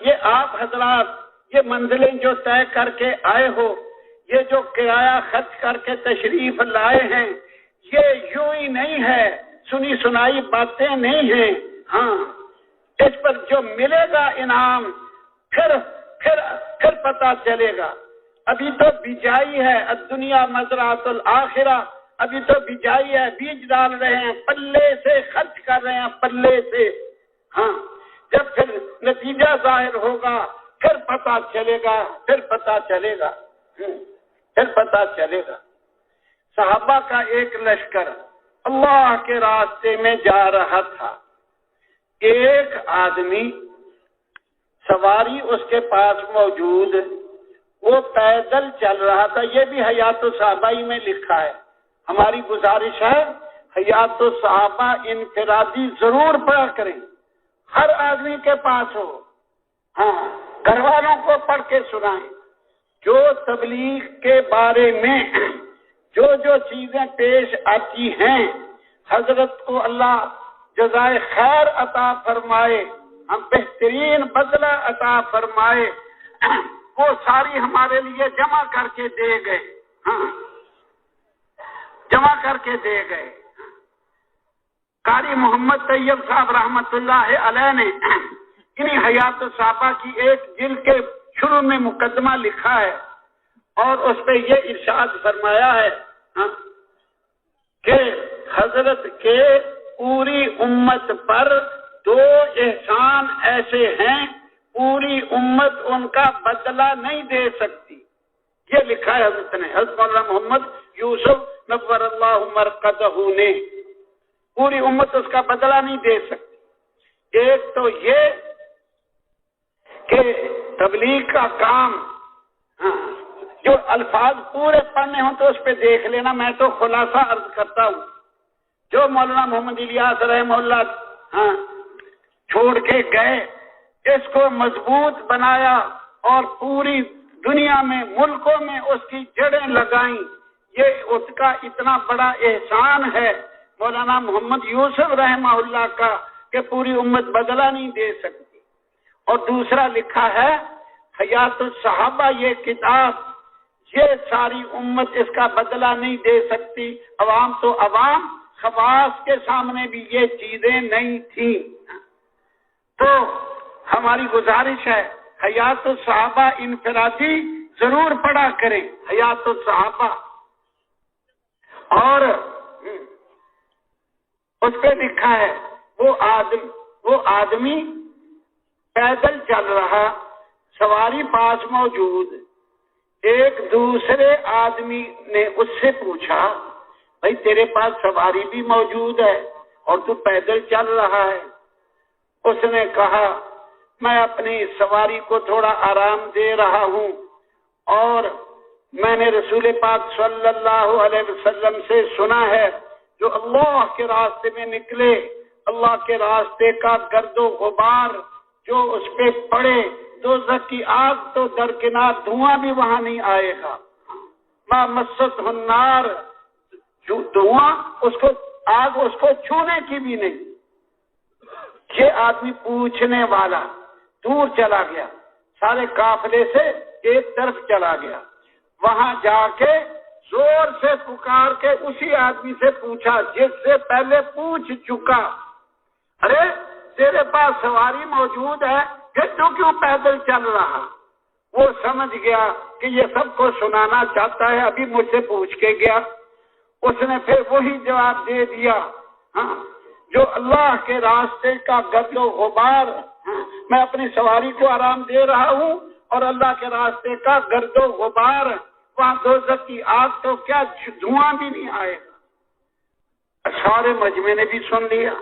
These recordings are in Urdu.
یہ آپ حضرات یہ منزلیں جو طے کر کے آئے ہو، یہ جو کرایہ خرچ کر کے تشریف لائے ہیں، یہ یوں ہی نہیں ہے، سنی سنائی باتیں نہیں ہیں۔ ہاں، اس پر جو ملے گا انعام پھر پتہ چلے گا۔ ابھی تو بجائی ہے، الدنیا مزرعۃ الآخرہ، ابھی تو بجائی ہے، بیج ڈال رہے ہیں، پلے سے خرچ کر رہے ہیں، پلے سے۔ ہاں، جب پھر نتیجہ ظاہر ہوگا پھر پتہ چلے گا، پھر پتہ چلے گا۔ صحابہ کا ایک لشکر اللہ کے راستے میں جا رہا تھا، ایک آدمی سواری اس کے پاس موجود، وہ پیدل چل رہا تھا۔ یہ بھی حیات الصحابہ میں لکھا ہے۔ ہماری گزارش ہے حیات الصحابہ انفرادی ضرور پڑھا کریں، ہر آدمی کے پاس ہو۔ ہاں، گھر والوں کو پڑھ کے سنائیں۔ جو تبلیغ کے بارے میں جو چیزیں پیش آتی ہیں، حضرت کو اللہ جزائے خیر عطا فرمائے، ہم بہترین بدلہ عطا فرمائے، وہ ساری ہمارے لیے جمع کر کے دے گئے۔ ہاں، جمع کر کے دے گئے۔ قاری محمد طیب صاحب رحمت اللہ علیہ نے انہی حیات الصحابہ کی ایک جلد کے شروع میں مقدمہ لکھا ہے، اور اس پہ یہ ارشاد فرمایا ہے کہ حضرت کے پوری امت پر دو احسان ایسے ہیں، پوری امت ان کا بدلہ نہیں دے سکتی۔ یہ لکھا ہے حضرت نے، حضرت مولانا محمد یوسف نور اللہ مرقدہ نے، پوری امت اس کا بدلہ نہیں دے سکتی۔ ایک تو یہ کہ تبلیغ کا کام، جو الفاظ پورے پڑھنے ہوں تو اس پہ دیکھ لینا، میں تو خلاصہ عرض کرتا ہوں۔ جو مولانا محمد الیاس رحمہ اللہ چھوڑ کے گئے، اس کو مضبوط بنایا اور پوری دنیا میں، ملکوں میں اس کی جڑیں لگائیں۔ یہ اس کا اتنا بڑا احسان ہے مولانا محمد یوسف رحمہ اللہ کا کہ پوری امت بدلہ نہیں دے سکتی۔ اور دوسرا لکھا ہے حیات الصحابہ، یہ کتاب، یہ ساری امت اس کا بدلہ نہیں دے سکتی۔ عوام تو عوام، خواص کے سامنے بھی یہ چیزیں نہیں تھیں۔ تو ہماری گزارش ہے حیات الصحابہ انفرادی ضرور پڑھا کریں، حیات الصحابہ۔ اور اس پہ لکھا ہے وہ آدمی پیدل چل رہا، سواری پاس موجود، ایک دوسرے آدمی نے اس سے پوچھا، بھائی تیرے پاس سواری بھی موجود ہے اور تو پیدل چل رہا ہے؟ اس نے کہا میں اپنی سواری کو تھوڑا آرام دے رہا ہوں، اور میں نے رسول پاک صلی اللہ علیہ وسلم سے سنا ہے جو اللہ کے راستے میں نکلے، اللہ کے راستے کا گرد و غبار جو اس پہ پڑے، دوزخ کی آگ تو درکنار، دھواں بھی وہاں نہیں آئے گا۔ ما مست النار، جو دھواں آگ اس کو چھونے کی بھی نہیں۔ یہ آدمی پوچھنے والا دور چلا گیا، سارے قافلے سے ایک طرف چلا گیا، وہاں جا کے زور سے پکار کے اسی آدمی سے پوچھا جس سے پہلے پوچھ چکا، ارے تیرے پاس سواری موجود ہے، پھر تو کیوں پیدل چل رہا؟ وہ سمجھ گیا کہ یہ سب کو سنانا چاہتا ہے، ابھی مجھ سے پوچھ کے گیا۔ اس نے پھر وہی جواب دے دیا، جو اللہ کے راستے کا گرد و غبار، میں اپنی سواری کو آرام دے رہا ہوں اور اللہ کے راستے کا گرد و غبار، وہاں دوزخ کی آگ تو کیا دھواں بھی نہیں آئے گا۔ سارے مجمع نے بھی سن لیا۔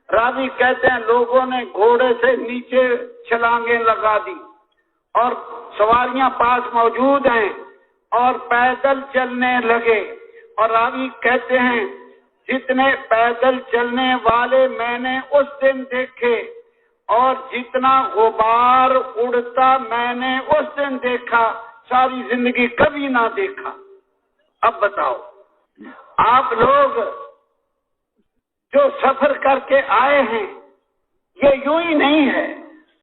راوی کہتے ہیں لوگوں نے گھوڑے سے نیچے چھلانگیں لگا دی اور سواریاں پاس موجود ہیں اور پیدل چلنے لگے، اور راوی کہتے ہیں جتنے پیدل چلنے والے میں نے اس دن دیکھے اور جتنا غبار اڑتا میں نے اس دن دیکھا، ساری زندگی کبھی نہ دیکھا۔ اب بتاؤ، آپ لوگ جو سفر کر کے آئے ہیں، یہ یوں ہی نہیں ہے